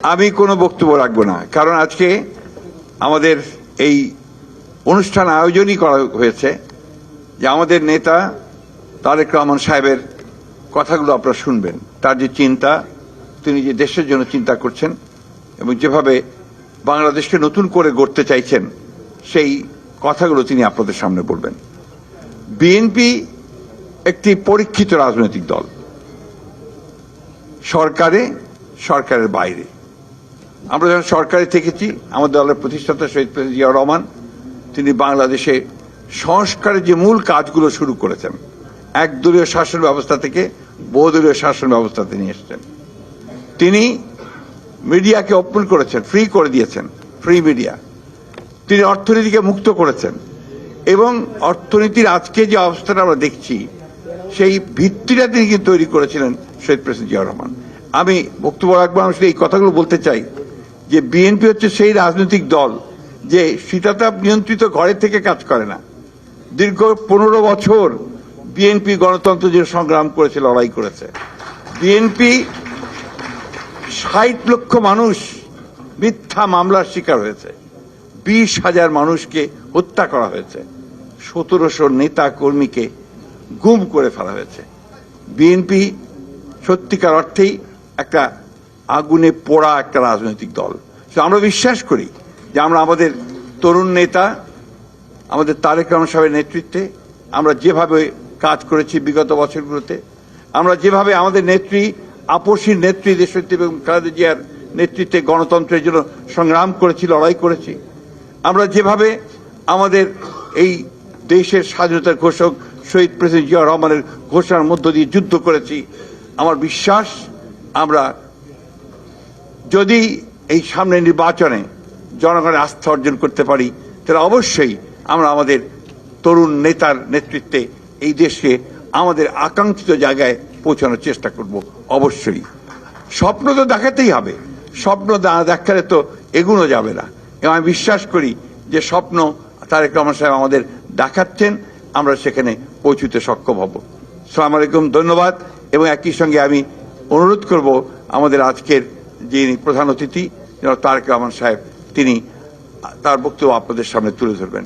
আমি কোনো বক্তব্য রাখবো না, কারণ আজকে আমাদের এই অনুষ্ঠান আয়োজনই করা হয়েছে যে আমাদের নেতা তারেক রহমান সাহেবের কথাগুলো আপনারা শুনবেন। তার যে চিন্তা, তিনি যে দেশের জন্য চিন্তা করছেন এবং যেভাবে বাংলাদেশকে নতুন করে গড়তে চাইছেন, সেই কথাগুলো তিনি আপনাদের সামনে বলবেন। বিএনপি একটি পরীক্ষিত রাজনৈতিক দল, সরকারের বাইরে। আমরা যখন সরকারে থেকেছি, আমাদের দলের প্রতিষ্ঠাতা শহীদ প্রেসিডেন্ট জিয়াউর রহমান তিনি বাংলাদেশে সংস্কারের যে মূল কাজগুলো শুরু করেছেন, একদলীয় শাসন ব্যবস্থা থেকে বহুদলীয় শাসন ব্যবস্থাতে নিয়ে এসেছেন। তিনি মিডিয়াকে ওপেন করেছেন, ফ্রি করে দিয়েছেন, ফ্রি মিডিয়া। তিনি অর্থনীতিকে মুক্ত করেছেন এবং অর্থনীতির আজকে যে অবস্থাটা আমরা দেখছি, সেই ভিত্তিটা তিনি কিন্তু তৈরি করেছিলেন শহীদ প্রেসিডেন্ট জিয়াউর রহমান। আমি বক্তব্য রাখবো, আমি এই কথাগুলো বলতে চাই যে বিএনপি হচ্ছে সেই রাজনৈতিক দল যে শীতাতাপ নিয়ন্ত্রিত ঘরের থেকে কাজ করে না। দীর্ঘ 15 বছর বিএনপি গণতন্ত্রের জন্য সংগ্রাম করেছে, লড়াই করেছে। বিএনপি 60 লক্ষ মানুষ মিথ্যা মামলার শিকার হয়েছে, 20,000 মানুষকে হত্যা করা হয়েছে, 1700 নেতা কর্মীকে গুম করে ফেলা হয়েছে। বিএনপি সত্যিকার অর্থেই একটা আগুনে পোড়া একটা রাজনৈতিক দল। আমরা বিশ্বাস করি যে আমরা আমাদের তরুণ নেতা, আমাদের তারেক রহমান সাহেবের নেতৃত্বে আমরা যেভাবে কাজ করেছি বিগত বছরগুলোতে, আমরা যেভাবে আমাদের নেত্রী, আপসীর নেত্রী দেশনেত্রী এবং খালেদা জিয়ার নেতৃত্বে গণতন্ত্রের জন্য সংগ্রাম করেছি, লড়াই করেছি, আমরা যেভাবে আমাদের এই দেশের স্বাধীনতার ঘোষক শহীদ প্রেসিডেন্ট জিয়াউর রহমানের ঘোষণার মধ্য দিয়ে যুদ্ধ করেছি, আমার বিশ্বাস আমরা যদি এই সামনের নির্বাচনে জনগণের আস্থা অর্জন করতে পারি, তাহলে অবশ্যই আমরা আমাদের তরুণ নেতার নেতৃত্বে এই দেশকে আমাদের আকাঙ্ক্ষিত জায়গায় পৌঁছানোর চেষ্টা করব। অবশ্যই স্বপ্ন তো দেখাতেই হবে, স্বপ্ন দেখালে তো এগুনো যাবে না। এবং আমি বিশ্বাস করি যে স্বপ্ন তারেক রহমান সাহেব আমাদের দেখাচ্ছেন, আমরা সেখানে পৌঁছতে সক্ষম হব। আসসালামু আলাইকুম, ধন্যবাদ। এবং একই সঙ্গে আমি অনুরোধ করব আমাদের আজকের যিনি প্রধান অতিথি তারেক রহমান সাহেব, তিনি তার বক্তব্য আপনাদের সামনে তুলে ধরবেন।